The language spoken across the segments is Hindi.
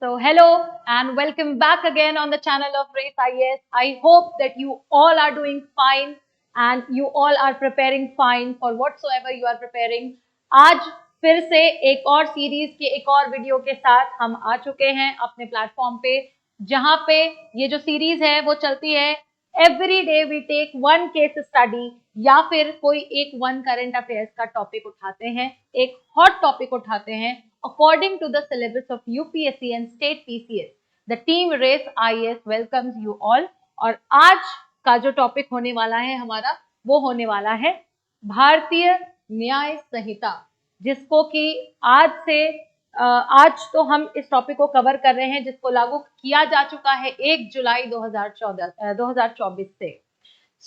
So hello and welcome back again on the channel of Race IAS. I hope that you all are doing fine and you all are preparing fine for whatsoever you are preparing. आज फिर से एक और सीरीज के एक और वीडियो के साथ हम आ चुके हैं अपने प्लेटफॉर्म पे, जहां पे ये जो सीरीज है वो चलती है every day we take one case study या फिर कोई एक वन करंट अफेयर्स का टॉपिक उठाते हैं, एक हॉट टॉपिक उठाते हैं according to the syllabus of UPSC and state PCS. The team Race IAS welcomes you all. और आज का जो टॉपिक होने वाला है हमारा वो होने वाला है भारतीय न्याय संहिता, जिसको कि आज तो हम इस टॉपिक को कवर कर रहे हैं, जिसको लागू किया जा चुका है 1 जुलाई 2024 से.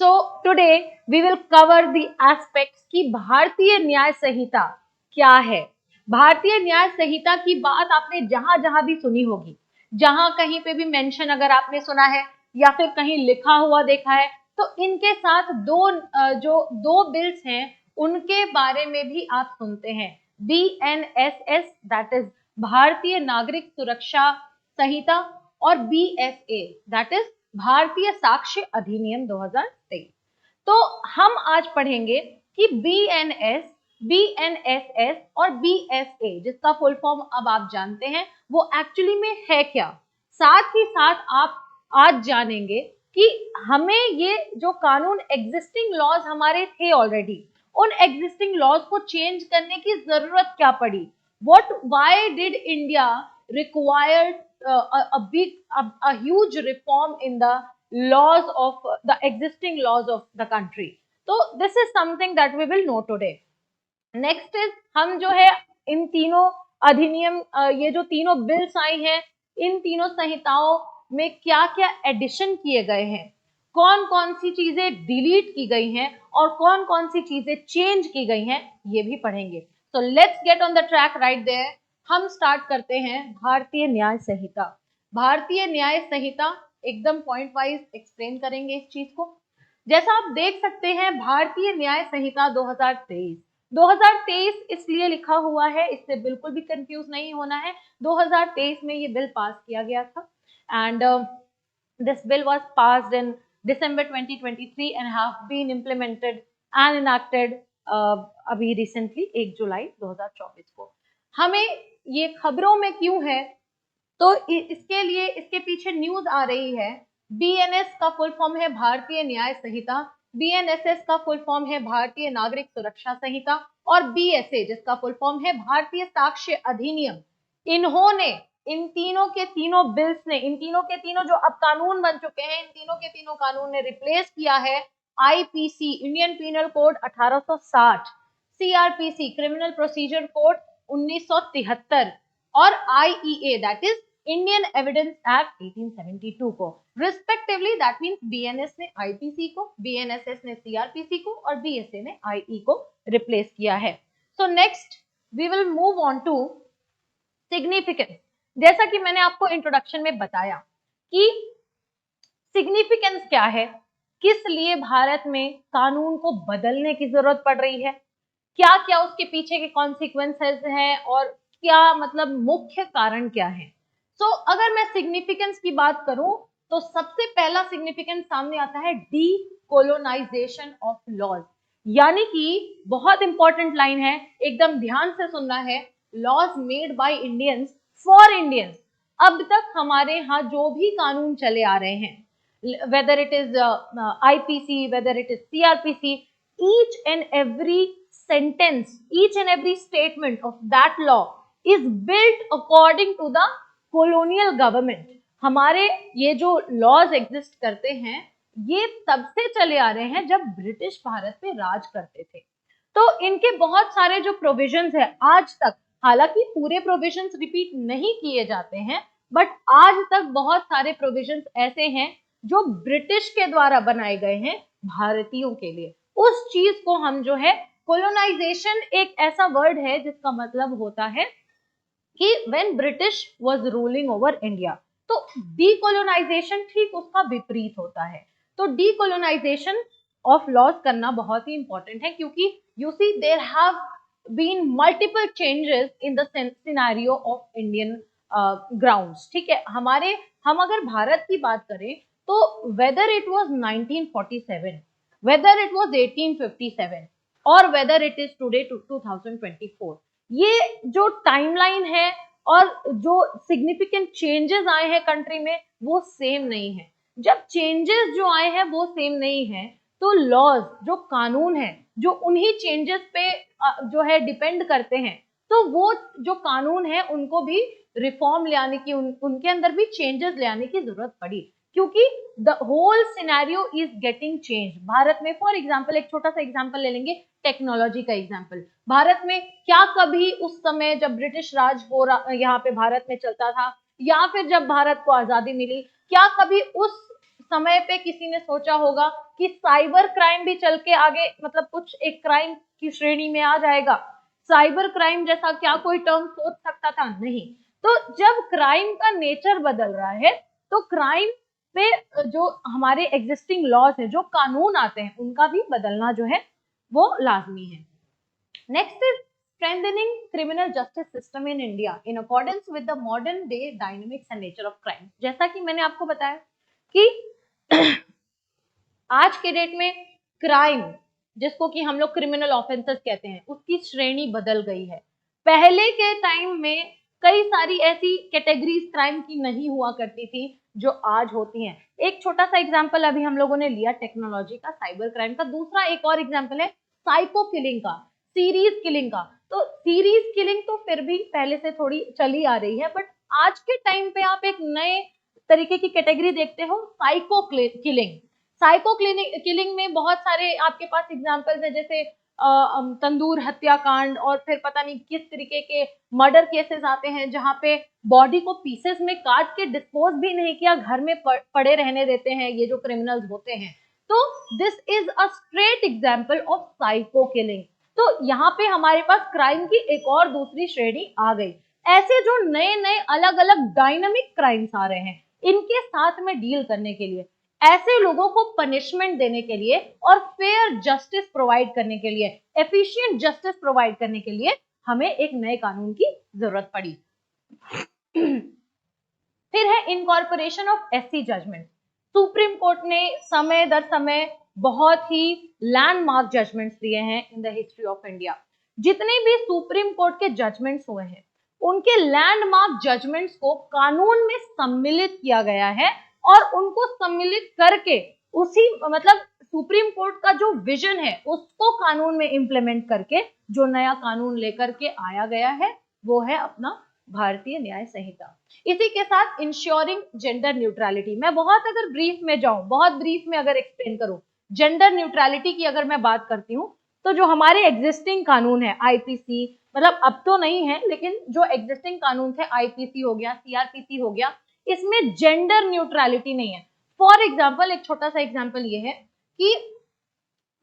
So today we will cover the aspects कि भारतीय न्याय संहिता क्या है. भारतीय न्याय संहिता की बात आपने जहां जहां भी सुनी होगी, जहां कहीं पे भी मेंशन अगर आपने सुना है या फिर कहीं लिखा हुआ देखा है, तो इनके साथ दो बिल्स हैं उनके बारे में भी आप सुनते हैं. BNSS दैट इज भारतीय नागरिक सुरक्षा संहिता और BSA दैट इज भारतीय साक्ष्य अधिनियम 2023. तो हम आज पढ़ेंगे कि BNSS और BSA, जिसका फुल फॉर्म अब आप जानते हैं, वो एक्चुअली में है क्या. साथ ही साथ आप आज जानेंगे कि हमें ये जो कानून एग्जिस्टिंग लॉज हमारे थे ऑलरेडी, उन एग्जिस्टिंग लॉज को चेंज करने की जरूरत क्या पड़ी. Why did India required a huge reform in the laws of the existing laws of the country. So this is something that we will know today. Next is हम जो है इन तीनों अधिनियम, ये जो तीनों बिल्स आई हैं, इन तीनों संहिताओं में क्या क्या एडिशन किए गए हैं, कौन कौन सी चीजें डिलीट की गई हैं और कौन कौन सी चीजें चेंज की गई हैं, ये भी पढ़ेंगे. So let's get on the track right there. हम स्टार्ट करते हैं भारतीय न्याय संहिता. भारतीय न्याय संहिता एकदम पॉइंट वाइज एक्सप्लेन करेंगे इस चीज को. जैसा आप देख सकते हैं, भारतीय न्याय संहिता 2023 इसलिए लिखा हुआ है, इससे बिल्कुल भी कंफ्यूज नहीं होना है. 2023 में ये बिल पास किया गया था and this bill was passed in December 2023 and have been implemented and enacted अभी रिसेंटली 1 जुलाई 2024 को. हमें ये खबरों में क्यों है, तो इसके लिए इसके पीछे न्यूज आ रही है. BNS का फुल फॉर्म है भारतीय न्याय संहिता, BNSS का फुल फॉर्म है भारतीय नागरिक सुरक्षा संहिता और BSA जिसका फुल फॉर्म है भारतीय साक्ष्य अधिनियम. इन्होंने इन तीनों के तीनों बिल्स ने, इन तीनों के तीनों जो अब कानून बन चुके हैं, इन तीनों के तीनों कानून ने रिप्लेस किया है IPC Indian penal code 1860, CRPC criminal procedure code 1973 और IEA that is Indian evidence act 1872 को. रिस्पेक्टिवली दैट मींस BNS ने IPC को, BNSS ने CRPC को और BSA ने IE को रिप्लेस किया है. So next we will move on to significance. जैसा कि मैंने आपको इंट्रोडक्शन में बताया कि सिग्निफिकेंस क्या है, किस लिए भारत में कानून को बदलने की जरूरत पड़ रही है, क्या क्या उसके पीछे के कॉन्सिक्वेंसेस हैं और क्या मतलब मुख्य कारण क्या है. सो अगर मैं सिग्निफिकेंस की बात करूं तो सबसे पहला सिग्निफिकेंस सामने आता है डीकोलोनाइजेशन ऑफ लॉज. यानी कि बहुत इंपॉर्टेंट लाइन है, एकदम ध्यान से सुनना है. Laws made by Indians for Indians. अब तक हमारे यहाँ जो भी कानून चले आ रहे हैं, whether it is IPC, whether it is CRPC, each and every sentence, each and every statement of that law is built according to the colonial government. हमारे ये जो लॉज एग्जिस्ट करते हैं, ये तब से चले आ रहे हैं जब ब्रिटिश भारत पे राज करते थे. तो इनके बहुत सारे जो प्रोविजंस है आज तक, हालांकि पूरे प्रोविजंस रिपीट नहीं किए जाते हैं, बट आज तक बहुत सारे प्रोविजंस ऐसे हैं जो ब्रिटिश के द्वारा बनाए गए हैं भारतीयों के लिए. उस चीज को हम जो है, कोलोनाइजेशन एक ऐसा वर्ड है जिसका मतलब होता है कि when British was ruling over India. तो डीकोलोनाइजेशन ठीक उसका विपरीत होता है. तो डीकोलोनाइजेशन ऑफ लॉज करना बहुत ही इंपॉर्टेंट है, क्योंकि you see there have been multiple changes in the scenario of Indian grounds, ठीक है। हम अगर भारत की बात करें तो whether it was 1947, whether it was 1857 और वेदर इट इज टुडे 2024, ये जो टाइमलाइन है और जो सिग्निफिकेंट चेंजेस आए हैं कंट्री में वो सेम नहीं है। जब चेंजेस जो आए हैं वो सेम नहीं है तो लॉज, जो कानून है, जो उन्हीं चेंजेस पे जो है डिपेंड करते हैं, तो वो जो कानून है उनको भी रिफॉर्म ले आने की, उनके अंदर भी चेंजेस ले आने की जरूरत पड़ी, क्योंकि the whole scenario is getting change. Bharat में फॉर एग्जांपल, एक छोटा सा एग्जांपल ले लेंगे, टेक्नोलॉजी का एग्जांपल। भारत में क्या कभी उस समय जब ब्रिटिश राज हो रहा यहाँ पे भारत में चलता था, या फिर जब भारत को आजादी मिली, क्या कभी उस समय पे किसी ने सोचा होगा कि साइबर क्राइम भी चल के आगे मतलब कुछ एक क्राइम की श्रेणी में आ जाएगा? साइबर क्राइम जैसा क्या कोई टर्म सोच सकता था? नहीं। तो जब क्राइम का नेचर बदल रहा है तो क्राइम पे जो हमारे एग्जिस्टिंग लॉज है, जो कानून आते हैं, उनका भी बदलना जो है वो लाजमी है। Next is strengthening criminal justice system in India in accordance with the modern day dynamics and nature of crime। जैसा कि मैंने आपको बताया कि आज के डेट में क्राइम, जिसको कि हम लोग क्रिमिनल ऑफेंसेस कहते हैं, उसकी श्रेणी बदल गई है। पहले के टाइम में कई सारी ऐसी कैटेगरीज क्राइम की नहीं हुआ करती थी जो आज होती हैं। एक छोटा सा एग्जांपल अभी हम लोगों ने लिया टेक्नोलॉजी का, साइबर क्राइम का। दूसरा एक और एग्जांपल है साइको किलिंग का, सीरीज किलिंग का। तो सीरीज किलिंग तो फिर भी पहले से थोड़ी चली आ रही है, बट आज के टाइम पे आप एक नए तरीके की कैटेगरी देखते हो, साइको किलिंग। साइको किलिंग में बहुत सारे आपके पास एग्जांपल्स है, जैसे तंदूर हत्याकांड, और फिर पता नहीं किस तरीके के मर्डर केसेस आते हैं जहां पे बॉडी को पीसेस में काट के डिस्पोज भी नहीं किया, घर में पड़े रहने देते हैं ये जो क्रिमिनल्स होते हैं। तो this is a straight example of psycho killing. तो यहाँ पे हमारे पास क्राइम की एक और दूसरी श्रेणी आ गई। ऐसे जो नए नए अलग अलग डायनामिक क्राइम्स आ रहे हैं, इनके साथ में डील करने के लिए, ऐसे लोगों को पनिशमेंट देने के लिए और फेयर जस्टिस प्रोवाइड करने के लिए, एफिशिएंट जस्टिस प्रोवाइड करने के लिए हमें एक नए कानून की जरूरत पड़ी। फिर है incorporation of SC judgment. Supreme court ने समय दर समय बहुत ही लैंडमार्क जजमेंट्स दिए हैं in the history of India. जितने भी सुप्रीम कोर्ट के जजमेंट्स हुए हैं, उनके लैंडमार्क जजमेंट्स को कानून में सम्मिलित किया गया है, और उनको सम्मिलित करके उसी मतलब सुप्रीम कोर्ट का जो विजन है उसको कानून में इंप्लीमेंट करके जो नया कानून लेकर के आया गया है वो है अपना भारतीय न्याय संहिता। इसी के साथ इंश्योरिंग जेंडर न्यूट्रलिटी। मैं बहुत अगर ब्रीफ में जाऊं, बहुत ब्रीफ में अगर एक्सप्लेन करूं, जेंडर न्यूट्रलिटी की अगर मैं बात करती हूँ, तो जो हमारे एग्जिस्टिंग कानून है आईपीसी, मतलब अब तो नहीं है लेकिन जो एग्जिस्टिंग कानून थे, आईपीसी हो गया, सीआरपीसी हो गया, इसमें जेंडर न्यूट्रलिटी नहीं है। फॉर एग्जाम्पल, एक छोटा सा एग्जाम्पल ये है कि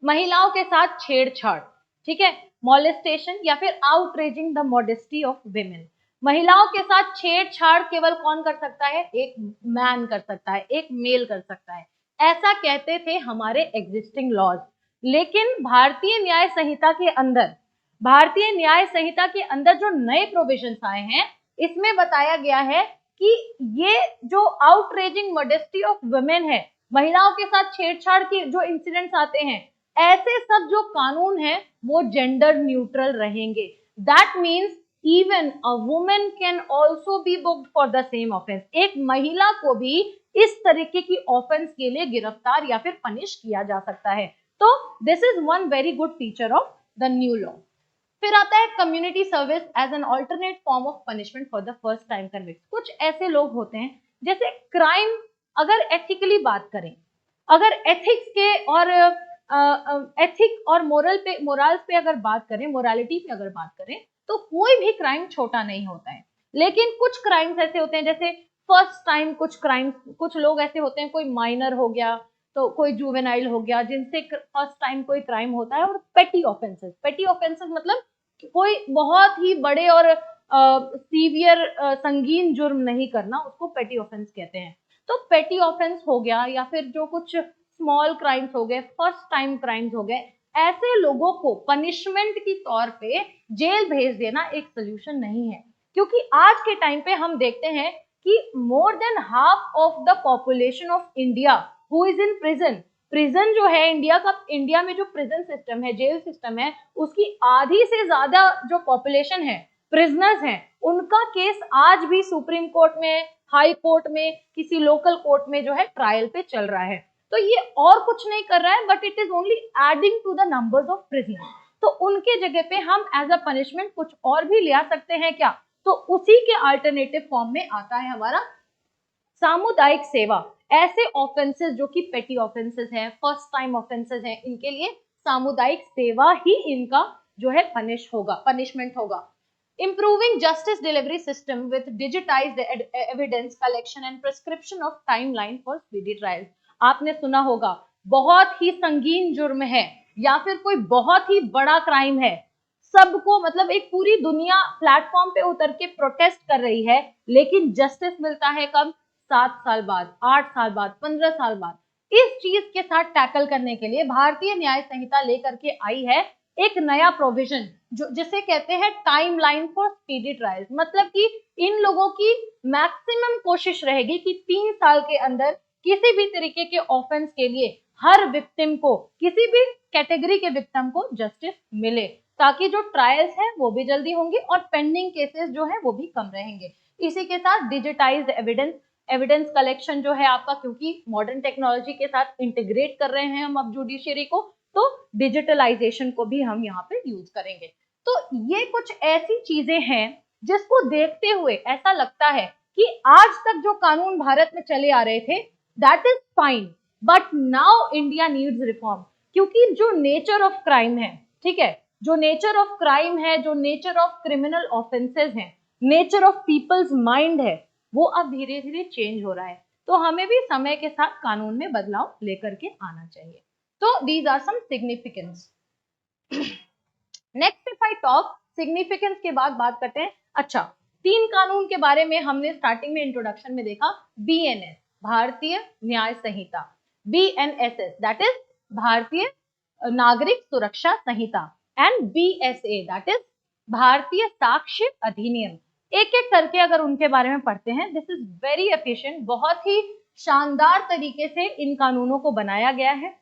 महिलाओं के साथ छेड़छाड़, ठीक है, मॉलेस्टेशन या फिर outraging the modesty of women, महिलाओं के साथ छेड़छाड़ केवल कौन कर सकता है? एक मैन कर सकता है, एक मेल कर सकता है, ऐसा कहते थे हमारे एग्जिस्टिंग लॉज। लेकिन भारतीय न्याय संहिता के अंदर, भारतीय न्याय संहिता के अंदर जो नए प्रोविजंस आए हैं, इसमें बताया गया है कि ये जो आउटरेजिंग मॉडेस्टी ऑफ वुमेन है, महिलाओं के साथ छेड़छाड़ की जो इंसिडेंट्स आते हैं, ऐसे सब जो कानून है वो जेंडर न्यूट्रल रहेंगे। That means even a women can also be booked for the same offence. एक महिला को भी इस तरीके की ऑफेंस के लिए गिरफ्तार या फिर पनिश किया जा सकता है। तो this is one very good feature of the new law. फिर आता है community service as an alternate form of punishment for the first time convict. कुछ ऐसे लोग होते हैं, जैसे क्राइम अगर एथिकली बात करें, अगर एथिक्स के और एथिक और मोरल्स पे अगर बात करें, मोरालिटी पे अगर बात करें, तो कोई भी क्राइम छोटा नहीं होता है। लेकिन कुछ क्राइम्स ऐसे होते हैं, जैसे फर्स्ट टाइम कुछ क्राइम्स, कुछ लोग ऐसे होते हैं, कोई माइनर हो गया तो कोई जुवेनाइल हो गया, जिनसे फर्स्ट टाइम कोई क्राइम होता है। और पेटी ऑफेंसेस, पेटी ऑफेंसेस मतलब कोई बहुत ही बड़े और सीवियर संगीन जुर्म नहीं करना, उसको पेटी ऑफेंस कहते हैं। तो पेटी ऑफेंस हो गया या फिर जो कुछ स्मॉल क्राइम्स हो गए, फर्स्ट टाइम क्राइम्स हो गए, ऐसे लोगों को पनिशमेंट की तौर पे जेल भेज देना एक सोल्यूशन नहीं है। क्योंकि आज के टाइम पे हम देखते हैं कि more than half of the population of India who is in prison. Prison जो है इंडिया में जो प्रिजन सिस्टम है, जेल सिस्टम है, उसकी आधी से ज्यादा जो पॉपुलेशन है, प्रिजनर्स हैं, उनका केस आज भी सुप्रीम कोर्ट में, हाई कोर्ट में, किसी लोकल कोर्ट में जो है ट्रायल पे चल रहा है। तो ये और कुछ नहीं कर रहा है, but it is only adding to the numbers of prisoners. तो उनके जगह पे हम एज अ पनिशमेंट कुछ और भी ले आ सकते हैं क्या? तो उसी के अल्टरनेटिव फॉर्म में आता है हमारा सामुदायिक सेवा। ऐसे ऑफेंसेस जो कि पेटी ऑफेंसेस हैं, फर्स्ट टाइम ऑफेंसेस हैं, इनके लिए सामुदायिक सेवा ही इनका जो है पनिशमेंट होगा। Improving justice delivery system with digitized evidence collection and prescription of timeline for speedy trials। आपने सुना होगा, बहुत ही संगीन जुर्म है या फिर कोई बहुत ही बड़ा क्राइम है, सबको मतलब एक पूरी दुनिया प्लेटफॉर्म पे उतर के प्रोटेस्ट कर रही है, लेकिन जस्टिस मिलता है कब? 7 साल बाद, 8 साल बाद, 15 साल बाद। इस चीज के साथ टैकल करने के लिए भारतीय न्याय संहिता लेकर के आई है एक नया प्रोविजन, जो जिसे कहते हैं टाइमलाइन फॉर स्पीडी ट्रायल्स। मतलब कि इन लोगों की मैक्सिमम कोशिश रहेगी कि 3 साल के अंदर किसी भी तरीके के ऑफेंस के लिए हर विक्टिम को, किसी भी कैटेगरी के विक्टिम को जस्टिस मिले, ताकि जो ट्रायल्स हैं वो भी जल्दी होंगे और पेंडिंग केसेस जो है वो भी कम रहेंगे। इसी के साथ डिजिटाइज्ड एविडेंस कलेक्शन जो है आपका, क्योंकि मॉडर्न टेक्नोलॉजी के साथ इंटीग्रेट कर रहे हैं हम अब जुडिशरी को, तो डिजिटलाइजेशन को भी हम यहाँ पे यूज करेंगे। तो ये कुछ ऐसी चीजें हैं जिसको देखते हुए ऐसा लगता है कि आज तक जो कानून भारत में चले आ रहे थे that is fine, but now India needs reform. क्योंकि जो नेचर ऑफ क्राइम है, ठीक है, जो नेचर ऑफ क्राइम है, जो नेचर ऑफ क्रिमिनल ऑफेंसेस हैं, नेचर ऑफ पीपल्स माइंड है, वो अब धीरे धीरे चेंज हो रहा है। तो हमें भी समय के साथ कानून में बदलाव लेकर के आना चाहिए। तो these are some significance. Next if I talk significance के बाद बात करते हैं, अच्छा 3 कानून के बारे में हमने स्टार्टिंग में इंट्रोडक्शन में देखा। BNS भारतीय न्याय संहिता, BNSS दैट इज भारतीय नागरिक सुरक्षा संहिता, एंड BSA दैट इज भारतीय साक्ष्य अधिनियम। एक एक करके अगर उनके बारे में पढ़ते हैं, दिस इज वेरी एफिशिएंट, बहुत ही शानदार तरीके से इन कानूनों को बनाया गया है।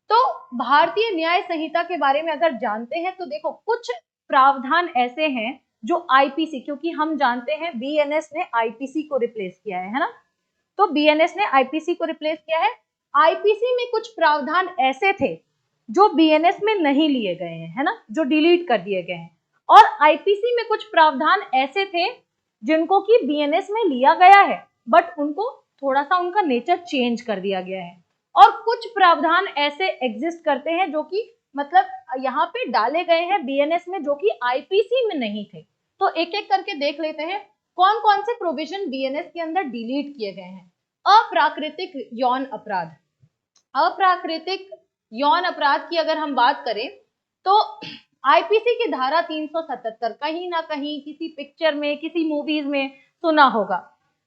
तो भारतीय न्याय संहिता के बारे में अगर जानते हैं तो देखो, कुछ प्रावधान ऐसे हैं जो आईपीसी, क्योंकि हम जानते हैं बीएनएस ने आईपीसी को रिप्लेस किया है ना, तो बीएनएस ने आईपीसी को रिप्लेस किया है। आईपीसी में कुछ प्रावधान ऐसे थे जो बीएनएस में नहीं लिए गए हैं, है ना, जो डिलीट कर दिए गए हैं, और आईपीसी में कुछ प्रावधान ऐसे थे जिनको कि बीएनएस में लिया गया है, बट उनको थोड़ा सा उनका नेचर चेंज कर दिया गया है। और कुछ प्रावधान ऐसे एग्जिस्ट करते हैं जो कि मतलब यहाँ पे डाले गए हैं बीएनएस में, जो कि आईपीसी में नहीं थे। तो एक एक करके देख लेते हैं कौन कौन से प्रोविजन बीएनएस के अंदर डिलीट किए गए हैं। अप्राकृतिक यौन अपराध, अप्राकृतिक यौन अपराध की अगर हम बात करें तो आईपीसी की धारा 377, कहीं ना कहीं किसी पिक्चर में, किसी मूवीज में सुना होगा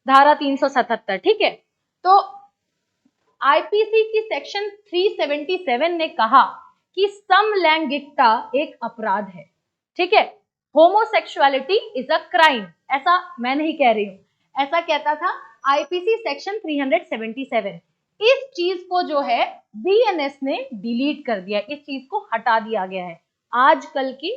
धारा 377, ठीक है। तो आईपीसी की सेक्शन 377 ने कहा कि समलैंगिकता एक अपराध है, ठीक है, होमोसेक्सुअलिटी इज अ क्राइम। ऐसा मैं नहीं कह रही हूं, ऐसा कहता था आईपीसी सेक्शन 377। इस चीज को जो है बीएनएस ने डिलीट कर दिया, इस चीज को हटा दिया गया है। आजकल की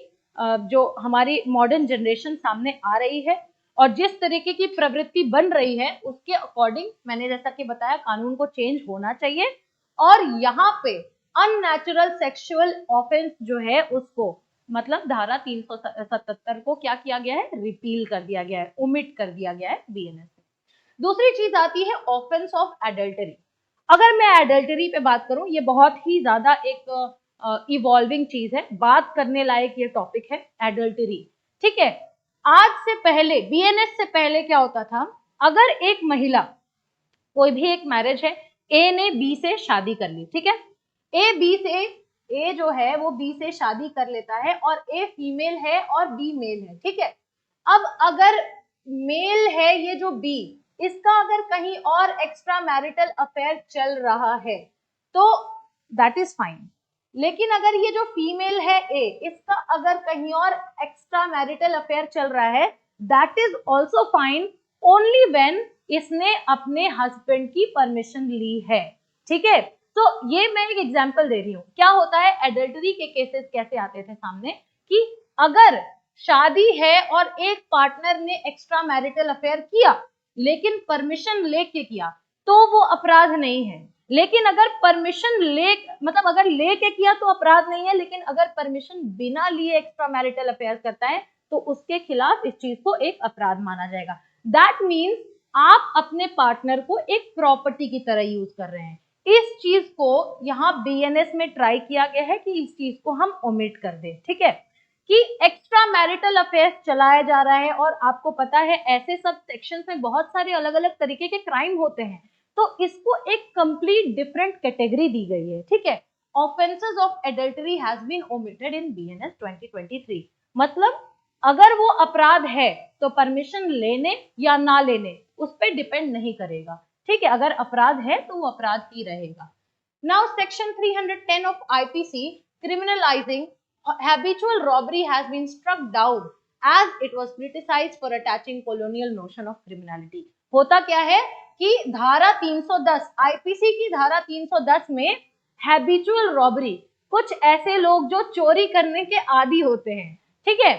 जो हमारी मॉडर्न जनरेशन सामने आ रही है और जिस तरीके की प्रवृत्ति बन रही है, उसके अकॉर्डिंग मैंने जैसा कि बताया कानून को चेंज होना चाहिए। और यहाँ पे अननेचुरल सेक्सुअल ऑफेंस जो है उसको, मतलब धारा 377 को क्या किया गया है, रिपील कर दिया गया है, ओमिट कर दिया गया है बीएनएस से। दूसरी चीज आती है ऑफेंस ऑफ एडल्टरी। अगर मैं एडल्टरी पे बात करूं, ये बहुत ही ज्यादा एक इवॉल्विंग चीज है, बात करने लायक ये टॉपिक है एडल्टरी, ठीक है। आज से पहले, बीएनएस से पहले क्या होता था, अगर एक महिला, कोई भी एक मैरिज है, ए ने बी से शादी कर ली, ठीक है, ए जो है वो बी से शादी कर लेता है और ए फीमेल है और बी मेल है, ठीक है। अब अगर मेल है ये जो बी, इसका अगर कहीं और एक्स्ट्रा मैरिटल अफेयर चल रहा है तो दैट इज फाइन, लेकिन अगर ये जो फीमेल है ए, इसका अगर कहीं और एक्स्ट्रा मैरिटल अफेयर चल रहा है that is also fine only when इसने अपने हस्बैंड की परमिशन ली है, ठीक है। तो ये मैं एक एग्जांपल दे रही हूँ। क्या होता है, एडल्टरी के केसेस कैसे आते थे सामने, कि अगर शादी है और एक पार्टनर ने एक्स्ट्रा मैरिटल अफेयर किया लेकिन परमिशन लेके किया तो वो अपराध नहीं है। लेकिन अगर परमिशन मतलब अगर लेके किया तो अपराध नहीं है, लेकिन अगर परमिशन बिना लिए एक्स्ट्रा मैरिटल अफेयर करता है तो उसके खिलाफ इस चीज को एक अपराध माना जाएगा। दैट मीन्स आप अपने पार्टनर को एक प्रॉपर्टी की तरह यूज कर रहे हैं। इस चीज को यहाँ बीएनएस में ट्राई किया गया है कि इस चीज को हम ओमिट कर दें, ठीक है, कि एक्स्ट्रा मैरिटल अफेयर चलाया जा रहा है। और आपको पता है ऐसे सब सेक्शंस में बहुत सारे अलग अलग तरीके के क्राइम होते हैं, तो इसको एक कंप्लीट डिफरेंट कैटेगरी दी गई है, ठीक है। Offences of adultery has been omitted in BNS 2023। मतलब अगर वो अपराध है तो परमिशन लेने या ना लेने उस पर डिपेंड नहीं करेगा, ठीक है। अगर अपराध है तो वो अपराध ही रहेगा। Now section 310 of IPC criminalizing habitual robbery has been struck down as it was criticized for attaching colonial notion of criminality। होता क्या है कि धारा 310 आईपीसी की धारा 310 में हैबिचुअल रॉबरी, कुछ ऐसे लोग जो चोरी करने के आदी होते हैं, ठीक है,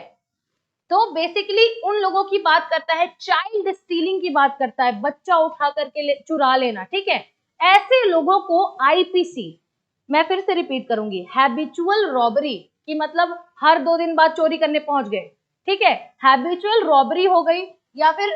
तो बेसिकली उन लोगों की बात करता है, चाइल्ड स्टीलिंग की बात करता है, बच्चा उठा करके चुरा लेना, ठीक है। ऐसे लोगों को आईपीसी, मैं फिर से रिपीट करूंगी, हैबिचुअल रॉबरी की मतलब हर 2 दिन बाद चोरी करने पहुंच गए, ठीक है, हैबिचुअल रॉबरी हो गई, या फिर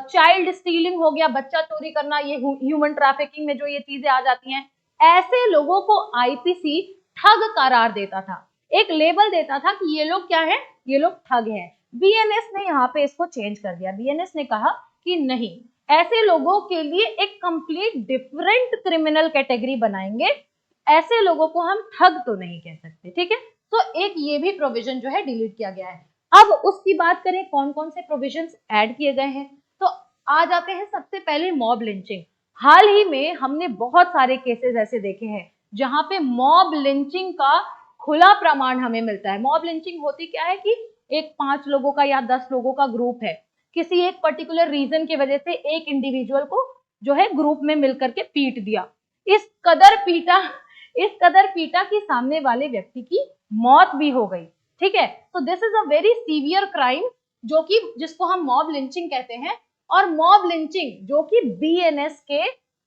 चाइल्ड स्टीलिंग हो गया, बच्चा चोरी करना, ये ह्यूमन ट्रैफिकिंग में जो ये चीजें आ जाती हैं, ऐसे लोगों को आईपीसी ठग करार देता था, एक लेबल देता था कि ये लोग क्या है, ये लोग ठग हैं। बीएनएस ने यहाँ पे इसको चेंज कर दिया। बीएनएस ने कहा कि नहीं, ऐसे लोगों के लिए एक कंप्लीट डिफरेंट क्रिमिनल कैटेगरी बनाएंगे, ऐसे लोगों को हम ठग तो नहीं कह सकते, ठीक है। तो एक ये भी प्रोविजन जो है डिलीट किया गया है। अब उसकी बात करें कौन कौन से प्रोविजंस ऐड किए गए हैं, तो आ जाते हैं सबसे पहले मॉब लिंचिंग। हाल ही में हमने बहुत सारे केसेस ऐसे देखे हैं जहां पे मॉब लिंचिंग का खुला प्रमाण हमें मिलता है। मॉब लिंचिंग होती क्या है कि एक 5 लोगों का या 10 लोगों का ग्रुप है, किसी एक पर्टिकुलर रीजन की वजह से एक इंडिविजुअल को जो है ग्रुप में मिलकर के पीट दिया, इस कदर पीटा कि सामने वाले व्यक्ति की मौत भी हो गई, ठीक है। तो this is a very severe crime जो कि जिसको हम मॉब लिंचिंग कहते हैं। और मॉब लिंचिंग जो कि बीएनएस के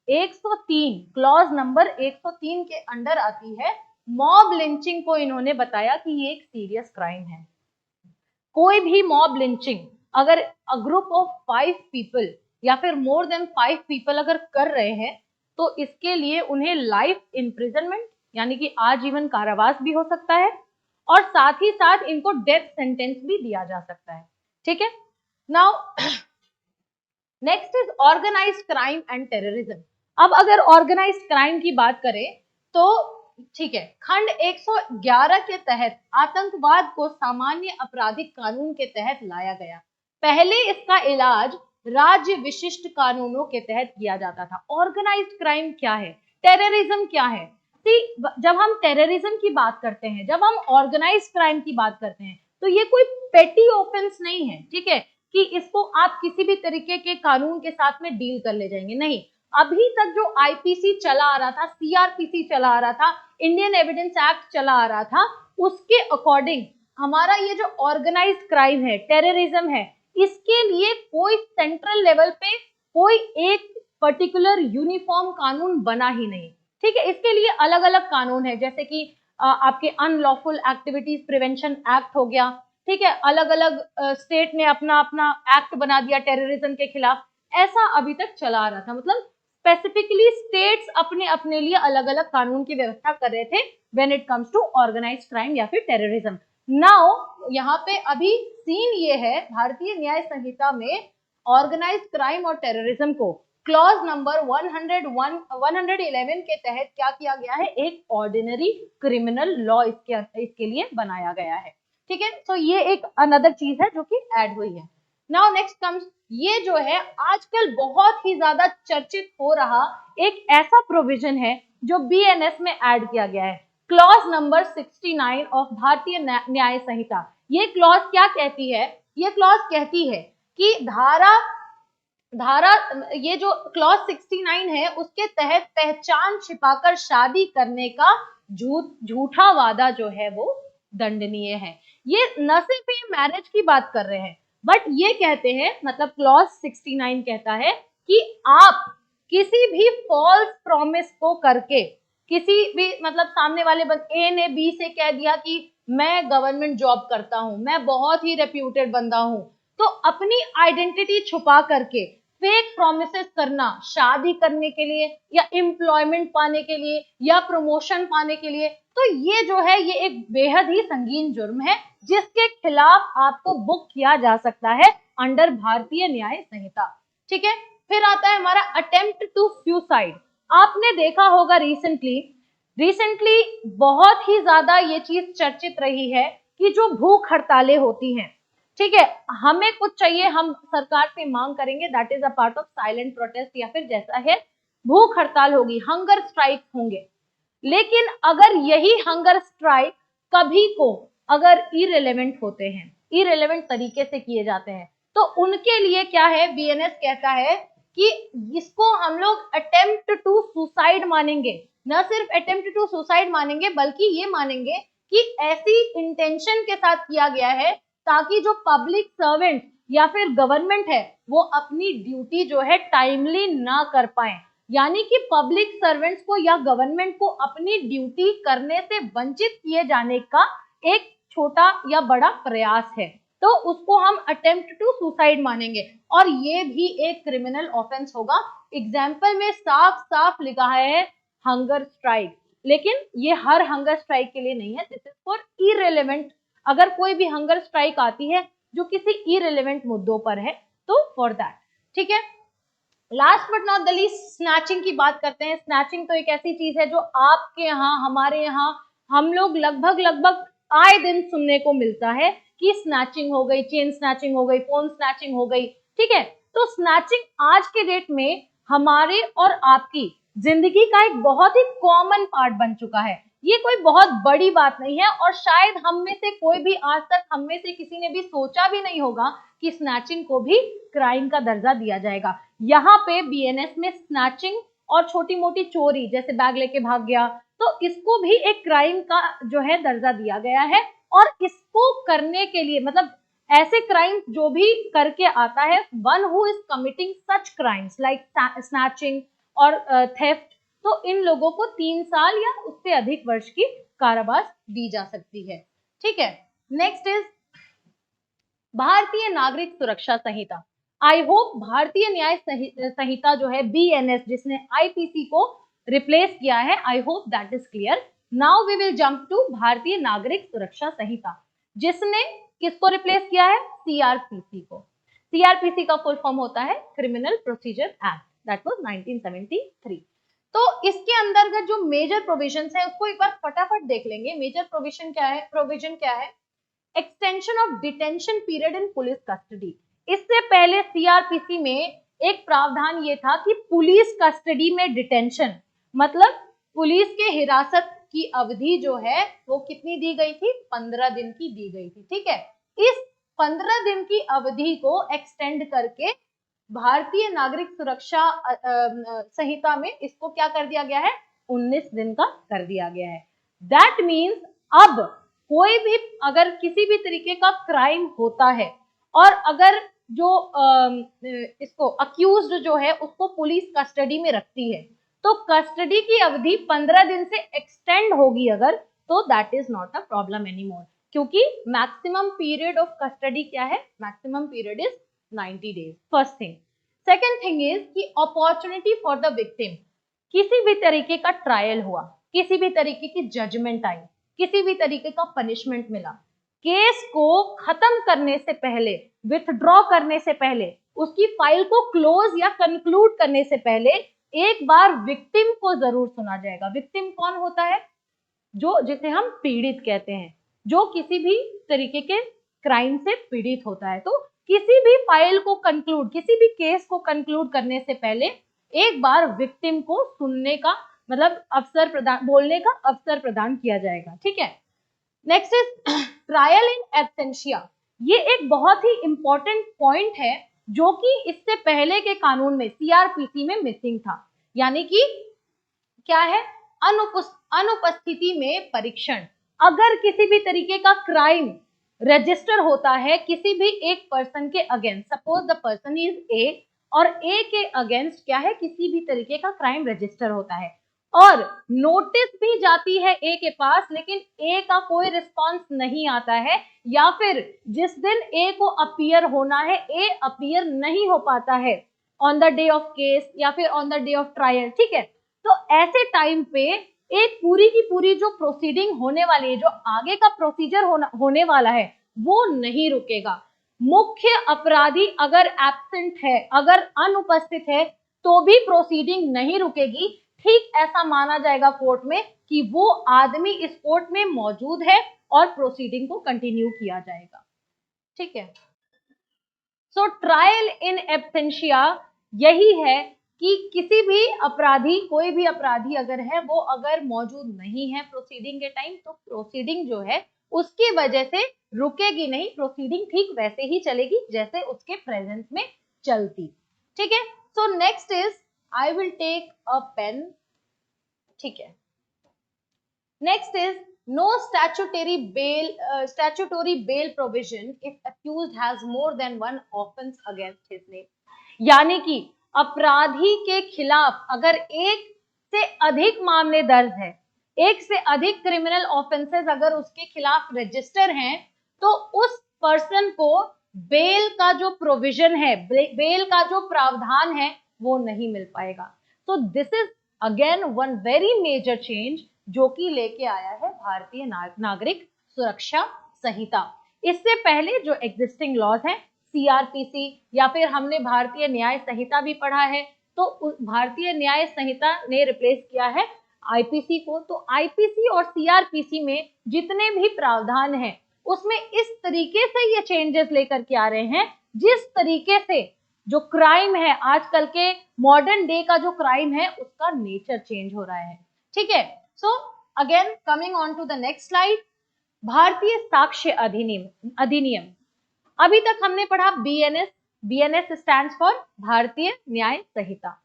103 क्लॉज नंबर 103 के अंडर आती है, मॉब लिंचिंग को इन्होंने बताया कि ये एक सीरियस क्राइम है। कोई भी मॉब लिंचिंग अगर अ ग्रुप ऑफ 5 पीपल या फिर मोर देन 5 पीपल अगर कर रहे हैं तो इसके लिए उन्हें लाइफ इम्प्रिजनमेंट यानी कि आजीवन कारावास भी हो सकता है, और साथ ही साथ इनको डेथ सेंटेंस भी दिया जा सकता है, ठीक है। Now next is organised crime and terrorism. अब अगर ऑर्गेनाइज्ड क्राइम की बात करें तो ठीक है, खंड 111 के तहत आतंकवाद को सामान्य आपराधिक कानून के तहत लाया गया। पहले इसका इलाज राज्य विशिष्ट कानूनों के तहत किया जाता था। ऑर्गेनाइज्ड क्राइम क्या है, टेररिज्म क्या है? जब हम टेररिज्म की बात करते हैं, जब हम ऑर्गेनाइज्ड क्राइम की बात करते हैं, तो ये कोई पेटी ऑफेंस नहीं है, ठीक है, कि इसको आप किसी भी तरीके के कानून के साथ में डील कर ले जाएंगे, नहीं। अभी तक जो आईपीसी चला आ रहा था, सीआरपीसी चला आ रहा था, इंडियन एविडेंस एक्ट चला आ रहा था, उसके अकॉर्डिंग हमारा ये जो ऑर्गेनाइज्ड क्राइम है, टेररिज्म है, इसके लिए कोई सेंट्रल लेवल पे कोई एक पर्टिकुलर यूनिफॉर्म कानून बना ही नहीं, ठीक है। इसके लिए अलग अलग कानून है, जैसे कि आपके अनलॉफुल एक्टिविटीज प्रिवेंशन एक्ट हो गया, ठीक है, अलग अलग स्टेट ने अपना अपना एक्ट बना दिया टेररिज्म के खिलाफ। ऐसा अभी तक चला आ रहा था, मतलब स्पेसिफिकली स्टेट्स अपने अपने लिए अलग अलग कानून की व्यवस्था कर रहे थे when it comes to organised crime या फिर टेररिज्म। नाउ यहाँ पे अभी सीन ये है, भारतीय न्याय संहिता में ऑर्गेनाइज्ड क्राइम और टेररिज्म को क्लॉज नंबर 111 के तहत क्या किया गया है, एक ऑर्डिनरी क्रिमिनल लॉ इसके लिए बनाया गया है, ठीक है। तो ये एक अनदर चीज है जो कि ऐड हुई है। नाउ नेक्स्ट कम्स, ये जो है आजकल बहुत ही ज्यादा चर्चित हो रहा एक ऐसा प्रोविजन है जो बीएनएस में ऐड किया गया है, क्लॉज नंबर 69 ऑफ भारतीय न्याय संहिता। ये क्लॉज क्या कहती है, ये क्लॉज कहती है कि धारा ये जो क्लॉज 69 है उसके तहत पहचान छिपाकर शादी करने का झूठा वादा जो है वो दंडनीय है। ये न सिर्फ ये मैरिज की बात कर रहे हैं, बट ये कहते हैं, मतलब क्लॉज 69 कहता है कि आप किसी भी फॉल्स प्रॉमिस को करके, किसी भी, मतलब सामने वाले ए ने बी से कह दिया कि मैं गवर्नमेंट जॉब करता हूं, मैं बहुत ही रेप्यूटेड बंदा हूं, तो अपनी आइडेंटिटी छुपा करके फेक प्रोमिसेस करना शादी करने के लिए या एम्प्लॉयमेंट पाने के लिए या प्रमोशन पाने के लिए, तो ये जो है ये एक बेहद ही संगीन जुर्म है जिसके खिलाफ आपको बुक किया जा सकता है अंडर भारतीय न्याय संहिता। ठीक है, फिर आता है हमारा अटेम्प्ट टू सुसाइड। आपने देखा होगा रिसेंटली बहुत ही ज्यादा ये चीज चर्चित रही है कि जो भूख हड़तालें होती हैं, ठीक है, हमें कुछ चाहिए, हम सरकार से मांग करेंगे, that is a part of silent protest, या फिर जैसा है भूख हड़ताल होगी, हंगर स्ट्राइक होंगे। लेकिन अगर यही हंगर स्ट्राइक कभी को अगर इरेलेवेंट होते हैं, इरेलेवेंट तरीके से किए जाते हैं, तो उनके लिए क्या है, बीएनएस कहता है कि इसको हम लोग अटेम्प्ट टू सुसाइड मानेंगे। न सिर्फ अटेम्प्ट टू सुसाइड मानेंगे, बल्कि ये मानेंगे कि ऐसी इंटेंशन के साथ किया गया है ताकि जो पब्लिक सर्वेंट या फिर गवर्नमेंट है वो अपनी ड्यूटी जो है टाइमली ना कर पाए, यानी कि पब्लिक सर्वेंट्स को या गवर्नमेंट को अपनी ड्यूटी करने से वंचित किए जाने का एक छोटा या बड़ा प्रयास है, तो उसको हम अटेम्प्ट टू सुसाइड मानेंगे, और ये भी एक क्रिमिनल ऑफेंस होगा। एग्जाम्पल में साफ साफ लिखा है हंगर स्ट्राइक, लेकिन ये हर हंगर स्ट्राइक के लिए नहीं है, दिस इज फॉर इरेलेवेंट। अगर कोई भी हंगर स्ट्राइक आती है जो किसी इरेलेवेंट मुद्दों पर है, तो फॉर दैट। ठीक है, last but not the least snatching की बात करते हैं। स्नैचिंग तो एक ऐसी चीज है जो आपके यहाँ, हमारे यहाँ, हम लोग लगभग आए दिन सुनने को मिलता है कि स्नैचिंग हो गई, चेन स्नैचिंग हो गई, फोन स्नैचिंग हो गई। ठीक है, तो स्नैचिंग आज के डेट में हमारे और आपकी जिंदगी का एक बहुत ही कॉमन पार्ट बन चुका है। ये कोई बहुत बड़ी बात नहीं है, और शायद हम में से कोई भी आज तक, हम में से किसी ने भी सोचा भी नहीं होगा कि स्नैचिंग को भी क्राइम का दर्जा दिया जाएगा। यहाँ पे बीएनएस में स्नैचिंग और छोटी मोटी चोरी, जैसे बैग लेके भाग गया, तो इसको भी एक क्राइम का जो है दर्जा दिया गया है। और इसको करने के लिए, मतलब ऐसे क्राइम जो भी करके आता है, one who is committing such crimes like snatching और थेफ्ट, तो इन लोगों को 3 साल या उससे अधिक वर्ष की कारावास दी जा सकती है। ठीक है, नेक्स्ट इज भारतीय नागरिक सुरक्षा संहिता। आई होप भारतीय न्याय संहिता जो है बीएनएस, जिसने आईपीसी को रिप्लेस किया है, I hope that is clear. Now we will jump to Bharatiya नागरिक सुरक्षा संहिता, जिसने किसको रिप्लेस किया है, सीआरपीसी को। सीआरपीसी का फुल फॉर्म होता है criminal procedure act, that was 1973। तो इसके अंतर्गत जो मेजर प्रोविजंस है उसको एक बार फटाफट देख लेंगे। मेजर प्रोविजन क्या है, extension of detention period in police custody. इससे पहले सीआरपीसी में एक प्रावधान ये था कि पुलिस कस्टडी में डिटेंशन, मतलब पुलिस के हिरासत की अवधि जो है वो कितनी दी गई थी, 15 दिन की दी गई थी। ठीक है, इस 15 दिन की अवधि को एक्सटेंड करके भारतीय नागरिक सुरक्षा संहिता में इसको क्या कर दिया गया है, 19 दिन का कर दिया गया है। दैट मीन्स अब कोई भी अगर किसी भी तरीके का क्राइम होता है और अगर जो इसको अक्यूज्ड जो है उसको पुलिस कस्टडी में रखती है, तो कस्टडी की अवधि 15 दिन से एक्सटेंड होगी अगर, तो that is not a problem anymore, क्योंकि मैक्सिमम पीरियड ऑफ कस्टडी क्या है, maximum period is 90 days. First thing. Second thing is कि अपॉर्चुनिटी फॉर द विक्टिम, किसी भी तरीके का ट्रायल हुआ, किसी भी तरीके की जजमेंट आई, किसी भी तरीके का पनिशमेंट मिला, केस को खत्म करने से पहले, विथड्रॉ करने से पहले, उसकी फाइल को क्लोज या कंक्लूड करने से पहले एक बार विक्टिम को जरूर सुना जाएगा। विक्टिम कौन होता है, जो जिसे हम पीड़ित कहते हैं, जो किसी भी तरीके के क्राइम से पीड़ित होता है। तो किसी भी फाइल को कंक्लूड, किसी भी केस को कंक्लूड करने से पहले एक बार विक्टिम को सुनने का, मतलब अवसर प्रदान, बोलने का अवसर प्रदान किया जाएगा। ठीक है, next is trial in absentia. ये एक बहुत ही इंपॉर्टेंट पॉइंट है जो कि इससे पहले के कानून में सीआरपीसी में मिसिंग था। यानी कि क्या है, अनुपस्थिति में परीक्षण। अगर किसी भी तरीके का क्राइम रजिस्टर होता है किसी भी एक पर्सन के against, suppose the person is a और ए के अगेंस्ट क्या है, किसी भी तरीके का क्राइम रजिस्टर होता है और नोटिस भी जाती है ए के पास, लेकिन ए का कोई रिस्पांस नहीं आता है, या फिर जिस दिन ए को अपीयर होना है ए अपीयर नहीं हो पाता है on the day of case या फिर on the day of trial, ठीक है। तो ऐसे टाइम पे एक पूरी की पूरी जो प्रोसीडिंग होने वाली है, जो आगे का प्रोसीजर होने वाला है, वो नहीं रुकेगा। मुख्य अपराधी अगर एब्सेंट है, अगर अनुपस्थित है, तो भी प्रोसीडिंग नहीं रुकेगी। ठीक ऐसा माना जाएगा कोर्ट में कि वो आदमी इस कोर्ट में मौजूद है और प्रोसीडिंग को कंटिन्यू किया जाएगा, ठीक है। सो ट्रायल इन एब्सेंशिया यही है कि किसी भी अपराधी, कोई भी अपराधी अगर है, वो अगर मौजूद नहीं है प्रोसीडिंग के टाइम, तो प्रोसीडिंग जो है उसकी वजह से रुकेगी नहीं, प्रोसीडिंग ठीक वैसे ही चलेगी जैसे उसके प्रेजेंस में चलती, ठीक है। So next is, I will take a pen, ठीक है। Next is no statutory bail provision if accused has more than one offense against his name। यानी कि अपराधी के खिलाफ अगर एक से अधिक मामले दर्ज है, एक से अधिक क्रिमिनल ऑफेंसेस अगर उसके खिलाफ रजिस्टर हैं, तो उस पर्सन को बेल का जो प्रोविजन है, बेल का जो प्रावधान है, वो नहीं मिल पाएगा। तो this is again one very major change जो कि लेके आया है भारतीय नागरिक सुरक्षा संहिता। इससे पहले जो एग्जिस्टिंग लॉज हैं, सीआरपीसी या फिर हमने भारतीय न्याय संहिता भी पढ़ा है, तो भारतीय न्याय संहिता ने रिप्लेस किया है आईपीसी को। तो आईपीसी और सीआरपीसी में जितने भी प्रावधान हैं उसमें इस तरीके से ये चेंजेस लेकर के आ रहे हैं, जिस तरीके से जो क्राइम है आजकल के मॉडर्न डे का जो क्राइम है उसका नेचर चेंज हो रहा है, ठीक है। So again coming on to the next slide, Bharatiya साक्ष्य अधिनियम। अभी तक हमने पढ़ा बीएनएस, बीएनएस स्टैंड्स फॉर भारतीय न्याय संहिता।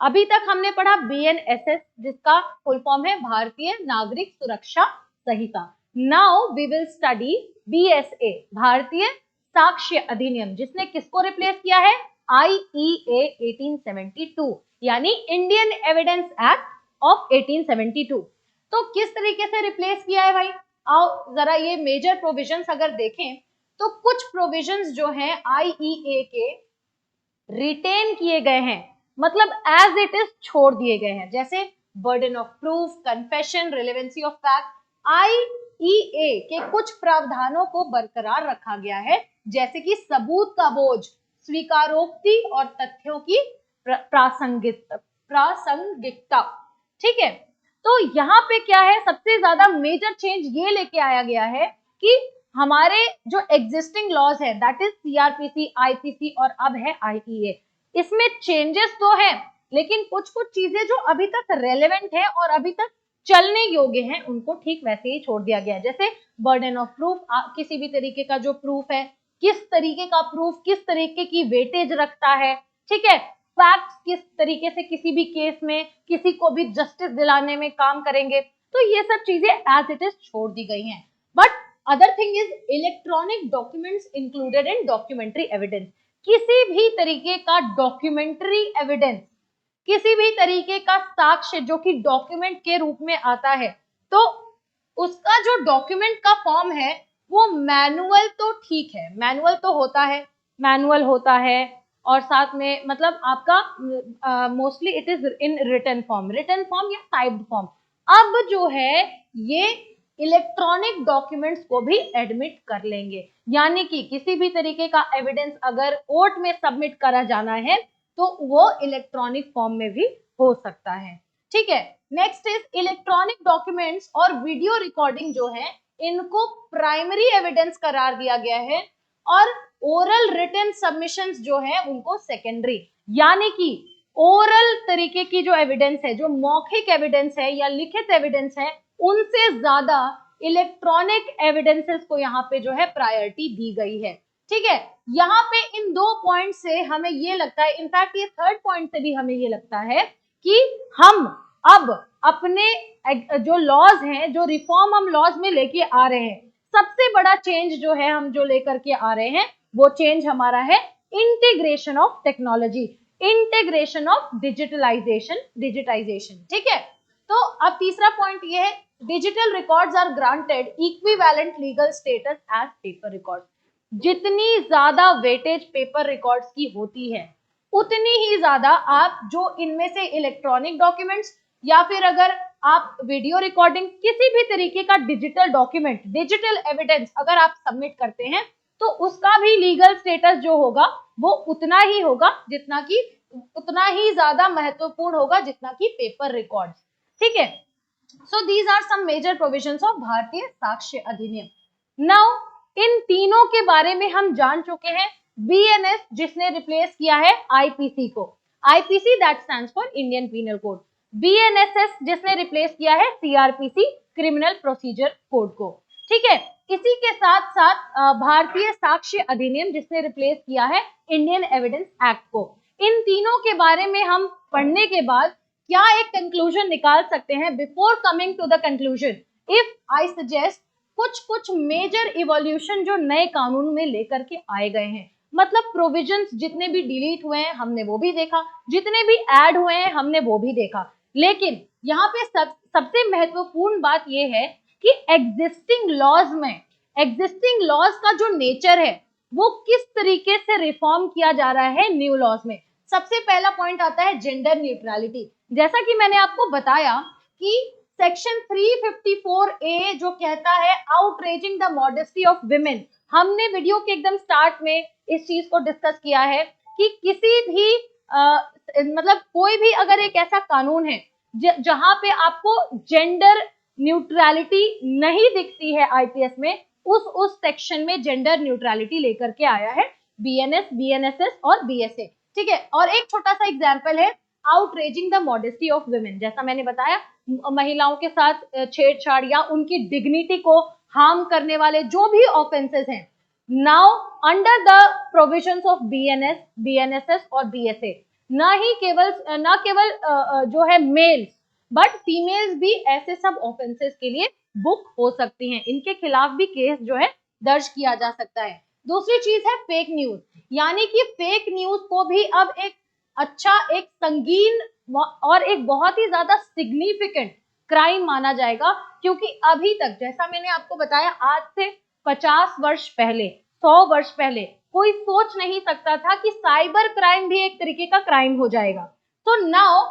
अभी तक हमने पढ़ा बीएनएसएस जिसका फुल फॉर्म है भारतीय नागरिक सुरक्षा संहिता। Now we will study BSA, भारतीय साक्ष्य अधिनियम, जिसने किसको रिप्लेस किया है, आईईए 1872 यानी इंडियन एविडेंस एक्ट ऑफ 1872। तो किस तरीके से रिप्लेस किया है भाई, आओ जरा ये मेजर प्रोविजंस अगर देखें तो कुछ प्रोविजंस जो हैं आईईए के रिटेन किए गए हैं, मतलब एज इट इज छोड़ दिए गए हैं, जैसे burden of proof, confession, relevancy of fact. IEA के कुछ प्रावधानों को बरकरार रखा गया है, जैसे कि सबूत का बोझ, स्वीकारोक्ति और तथ्यों की प्रासंगिकता, ठीक है। तो यहाँ पे क्या है, सबसे ज्यादा मेजर चेंज ये लेके आया गया है कि हमारे जो एग्जिस्टिंग लॉज है, दैट इज सीआरपीसी, आईपीसी और अब है आईईए, इसमें चेंजेस तो हैं, लेकिन कुछ कुछ चीजें जो अभी तक रेलेवेंट है और अभी तक चलने योग्य हैं, उनको ठीक वैसे ही छोड़ दिया गया है। जैसे बर्डन ऑफ प्रूफ, किसी भी तरीके का जो प्रूफ है, किस तरीके का प्रूफ किस तरीके की वेटेज रखता है, ठीक है। फैक्ट्स किस तरीके से किसी भी केस में किसी को भी जस्टिस दिलाने में काम करेंगे, तो ये सब चीजें एज इट इज छोड़ दी गई हैं। But other thing is electronic documents included in documentary evidence. किसी भी तरीके का डॉक्यूमेंट्री एविडेंस, किसी भी तरीके का साक्ष्य जो कि डॉक्यूमेंट के रूप में आता है, तो उसका जो डॉक्यूमेंट का फॉर्म है वो मैनुअल तो ठीक है, मैनुअल तो होता है, मैनुअल होता है और साथ में मतलब आपका mostly it is in written form या टाइप्ड फॉर्म। अब जो है ये इलेक्ट्रॉनिक डॉक्यूमेंट्स को भी एडमिट कर लेंगे, यानी कि किसी भी तरीके का एविडेंस अगर कोर्ट में सबमिट करा जाना है तो वो इलेक्ट्रॉनिक फॉर्म में भी हो सकता है, ठीक है। नेक्स्ट इज इलेक्ट्रॉनिक डॉक्यूमेंट्स और वीडियो रिकॉर्डिंग जो है इनको प्राइमरी एविडेंस करार दिया गया है और ओरल रिटन सबमिशंस जो है उनको सेकेंडरी, यानी कि ओरल तरीके की जो एविडेंस है, जो मौखिक एविडेंस है या लिखित एविडेंस है, उनसे ज्यादा इलेक्ट्रॉनिक एविडेंसेस को यहाँ पे जो है प्रायोरिटी दी गई है। ठीक है, यहाँ पे इन 2 पॉइंट से हमें ये लगता है, इनफैक्ट ये 3rd पॉइंट से भी हमें ये लगता है कि हम अब अपने जो लॉज हैं, जो रिफॉर्म हम लॉज में लेके आ रहे हैं, सबसे बड़ा चेंज जो है हम जो लेकर के आ रहे हैं वो चेंज हमारा है integration of technology, integration of digitisation. ठीक है, तो अब तीसरा पॉइंट ये है, digital records are granted equivalent legal status as paper records. जितनी ज्यादा वेटेज पेपर रिकॉर्ड्स की होती है उतनी ही ज्यादा आप जो इनमें से इलेक्ट्रॉनिक डॉक्यूमेंट्स या फिर अगर आप वीडियो रिकॉर्डिंग किसी भी तरीके का डिजिटल डॉक्यूमेंट, डिजिटल एविडेंस अगर आप सबमिट करते हैं तो उसका भी लीगल स्टेटस जो होगा वो उतना ही होगा, जितना कि उतना ही ज्यादा महत्वपूर्ण होगा जितना कि पेपर रिकॉर्ड्स। ठीक है, so these are some major provisions of Bharatiya साक्ष्य अधिनियम। नाउ इन तीनों के बारे में हम जान चुके हैं। बीएनएस जिसने रिप्लेस किया है आईपीसी को, IPC that stands for Indian penal code, BNSS जिसने रिप्लेस किया है सीआरपीसी क्रिमिनल प्रोसीजर कोड को। ठीक है, इसी के साथ साथ भारतीय साक्ष्य अधिनियम जिसने रिप्लेस किया है इंडियन एविडेंस एक्ट को। इन तीनों के बारे में हम पढ़ने के बाद क्या एक कंक्लूजन निकाल सकते हैं? Before coming to the conclusion, if I suggest कुछ मेजर इवोल्यूशन जो नए कानून में लेकर के आए गए हैं, मतलब प्रोविजंस जितने भी डिलीट हुए हैं हमने वो भी देखा, जितने भी ऐड हुए हैं हमने वो भी देखा, लेकिन यहाँ पे सबसे महत्वपूर्ण बात ये है कि एग्जिस्टिंग लॉज में, एग्जिस्टिंग लॉज का जो नेचर है वो किस तरीके से रिफॉर्म किया जा रहा है न्यू लॉज में। सबसे पहला पॉइंट आता है जेंडर न्यूट्रलिटी। जैसा कि मैंने आपको बताया कि सेक्शन 354A जो कहता है outraging the modesty of women, हमने वीडियो के एकदम स्टार्ट में इस चीज को डिस्कस किया है कि किसी भी मतलब कोई भी अगर एक ऐसा कानून है जहां पे आपको जेंडर न्यूट्रलिटी नहीं दिखती है आईपीएस में, उस सेक्शन में जेंडर न्यूट्रलिटी लेकर के आया है बीएनएस, बीएनएसएस और बीएसए। ठीक है, और एक छोटा सा एग्जांपल है outraging the modesty of women. जैसा मैंने बताया, महिलाओं के साथ छेड़छाड़ या उनकी डिग्निटी को हार्म करने वाले जो भी ऑफेंसेस हैं, now under the provisions of BNS, BNSS और बीएसए, न केवल जो है मेल्स बट फीमेल्स भी ऐसे सब ऑफेंसेस के लिए बुक हो सकती हैं, इनके खिलाफ भी केस जो है दर्ज किया जा सकता है। दूसरी चीज है फेक न्यूज, यानी कि फेक न्यूज को भी अब एक अच्छा, एक संगीन और एक बहुत ही ज्यादा सिग्निफिकेंट क्राइम माना जाएगा, क्योंकि अभी तक जैसा मैंने आपको बताया आज से 50 वर्ष पहले, 100 वर्ष पहले कोई सोच नहीं सकता था कि साइबर क्राइम भी एक तरीके का क्राइम हो जाएगा। तो now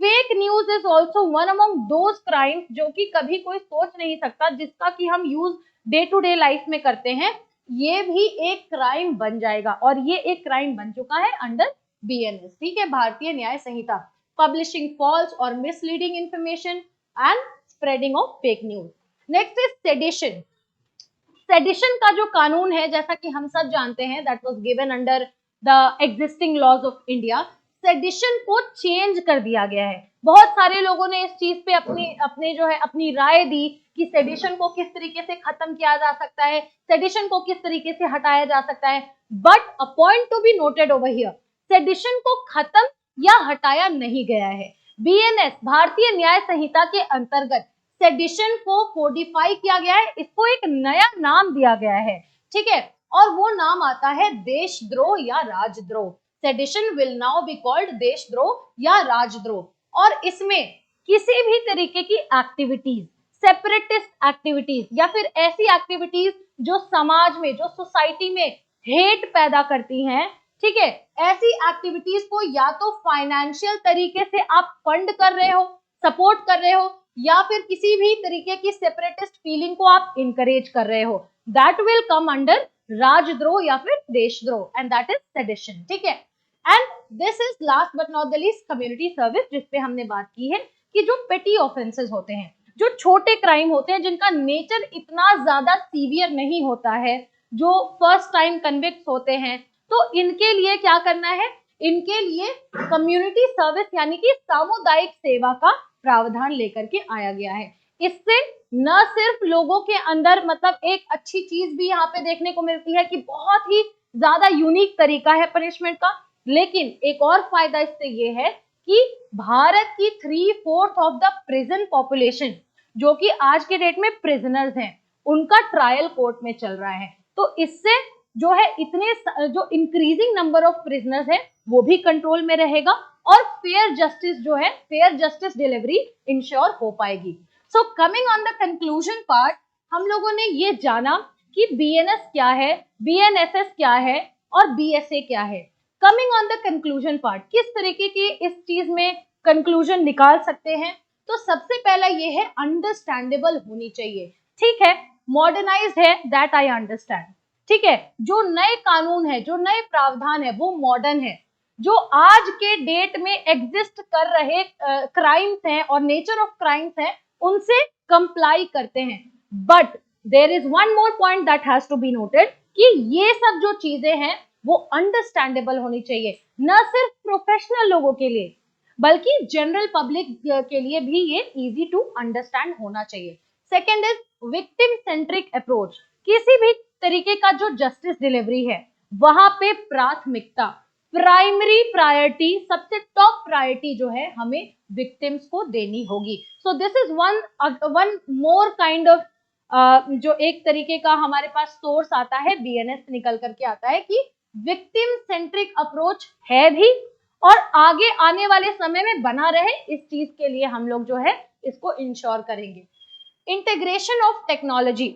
fake news is also one among those crimes जो कि कभी कोई सोच नहीं सकता, जिसका कि हम use day to day life में करते हैं, ये भी एक क्राइम बन जाएगा और ये एक क्राइम बन चुका है अंडर बीएनएस। ठीक है, भारतीय न्याय संहिता, पब्लिशिंग फॉल्स और misleading information and spreading of fake news. Next is sedition. Sedition का जो कानून है, जैसा कि हम सब जानते हैं, that was given under the existing laws of India, sedition को चेंज कर दिया गया है। बहुत सारे लोगों ने इस चीज पे अपने जो है अपनी राय दी कि सेडिशन को किस तरीके से खत्म किया जा सकता है, सेडिशन को किस तरीके से हटाया जा सकता है, but a point two be noted over here, sedition को खत्म या हटाया नहीं गया है। बीएनएस भारतीय न्याय संहिता के अंतर्गत सेडिशन को कोडिफाई किया गया है, इसको एक नया नाम दिया गया है। ठीक है, और वो नाम आता है देशद्रोह या राजद्रोह। Sedition will now be called देशद्रोह या राजद्रोह। और इसमें किसी भी तरीके की एक्टिविटीज, सेपरेटिस्ट एक्टिविटीज या फिर ऐसी एक्टिविटीज जो समाज में, जो सोसाइटी में हेट पैदा करती हैं, ठीक है, ऐसी एक्टिविटीज को या तो फाइनेंशियल तरीके से आप फंड कर रहे हो, सपोर्ट कर रहे हो, या फिर किसी भी तरीके की सेपरेटिस्ट फीलिंग को आप इनकरेज कर रहे हो, दैट विल कम अंडर राजद्रोह या फिर देशद्रोह, एंड दैट इज सेडिशन। ठीक है, and this is last but not the least community service, जिसपे हमने बात की है कि जो पेटी ऑफेंसेस होते हैं, जो छोटे क्राइम होते हैं, जिनका नेचर इतना ज्यादा सीवियर नहीं होता है, जो फर्स्ट टाइम कन्विक्ट होते हैं, तो इनके लिए क्या करना है, इनके लिए कम्युनिटी सर्विस यानी कि सामुदायिक सेवा का प्रावधान लेकर के आया गया है। इससे न सिर्फ लोगों के अंदर मतलब एक अच्छी चीज भी यहाँ पे देखने को मिलती है कि बहुत ही ज्यादा यूनिक तरीका है पनिशमेंट का, लेकिन एक और फायदा इससे ये है कि भारत की 3/4 ऑफ द प्रिजन पॉपुलेशन जो कि आज के डेट में प्रिजनर्स हैं, उनका ट्रायल कोर्ट में चल रहा है। तो इससे जो है इतने जो इंक्रीजिंग नंबर ऑफ प्रिजनर्स है वो भी कंट्रोल में रहेगा और फेयर जस्टिस जो है, फेयर जस्टिस डिलीवरी इंश्योर हो पाएगी। So coming on the conclusion part, हम लोगों ने ये जाना कि बीएनएस क्या है, बीएनएसएस क्या है और बीएसए क्या है। Coming on the conclusion part, किस तरीके की इस चीज में कंक्लूजन निकाल सकते हैं, तो सबसे पहला ये है अंडरस्टैंडेबल होनी चाहिए। ठीक है, मॉडर्नाइज्ड है, दैट आई अंडरस्टैंड। ठीक है, जो नए कानून है, जो नए प्रावधान है वो मॉडर्न है, जो आज के डेट में एग्जिस्ट कर रहे क्राइम्स हैं और नेचर ऑफ क्राइम्स हैं उनसे कंप्लाई करते हैं। But there is one more point that has to be noted कि ये सब जो चीजें हैं वो अंडरस्टैंडेबल होनी चाहिए, न सिर्फ प्रोफेशनल लोगों के लिए बल्कि जनरल पब्लिक के लिए भी ये इजी टू अंडरस्टैंड होना चाहिए। Second is victim centric approach. किसी भी तरीके का जो जस्टिस डिलीवरी है वहां पे प्राथमिकता, प्राइमरी प्रायोरिटी, सबसे टॉप प्रायोरिटी जो है हमें विक्टिम्स को देनी होगी। So this is one more kind of जो एक तरीके का हमारे पास सोर्स आता है बीएनएस निकल करके आता है कि विक्टिम सेंट्रिक अप्रोच है भी और आगे आने वाले समय में बना रहे, इस चीज के लिए हम लोग जो है इसको इंश्योर करेंगे। इंटीग्रेशन ऑफ टेक्नोलॉजी,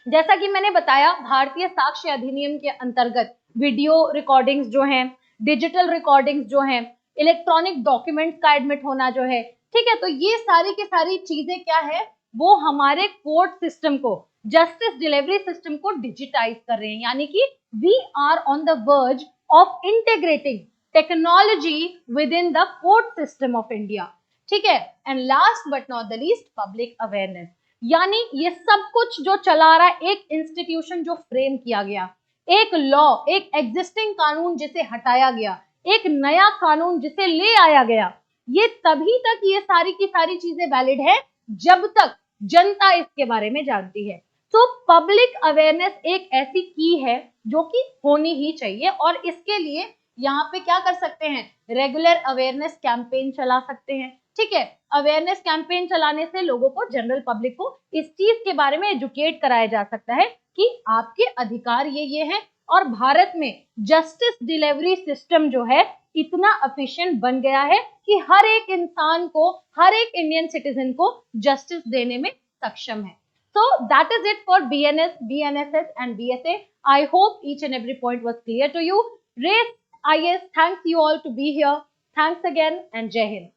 जैसा कि मैंने बताया भारतीय साक्ष्य अधिनियम के अंतर्गत वीडियो रिकॉर्डिंग्स जो हैं, डिजिटल रिकॉर्डिंग्स जो हैं, इलेक्ट्रॉनिक डॉक्यूमेंट्स का एडमिट होना जो है, ठीक है, तो ये सारी की सारी चीजें क्या है वो हमारे कोर्ट सिस्टम को, जस्टिस डिलीवरी सिस्टम को डिजिटाइज कर रहे हैं, यानी कि we are on the verge of integrating technology within the court system of India. ठीक है, and last but not the least public awareness, यानी ये सब कुछ जो चला रहा है, एक इंस्टीट्यूशन जो फ्रेम किया गया, एक लॉ, एक एग्जिस्टिंग कानून जिसे हटाया गया, एक नया कानून जिसे ले आया गया, ये तभी तक ये सारी की सारी चीजें वैलिड है जब तक जनता इसके बारे में जानती है। तो पब्लिक अवेयरनेस एक ऐसी की है जो कि होनी ही चाहिए और इसके लिए यहाँ पे क्या कर सकते हैं, रेगुलर अवेयरनेस कैंपेन चला सकते हैं। ठीक है, अवेयरनेस कैंपेन चलाने से लोगों को, जनरल पब्लिक को इस चीज के बारे में एजुकेट कराया जा सकता है कि आपके अधिकार ये हैं और भारत में जस्टिस डिलीवरी सिस्टम जो है इतना एफिशिएंट बन गया है कि हर एक इंसान को, हर एक इंडियन सिटीजन को जस्टिस देने में सक्षम है। So that is it for BNS, BNSS and BSA. I hope each and every point was clear to you. Race IS, thanks you all to be here. Thanks again and Jai Hind.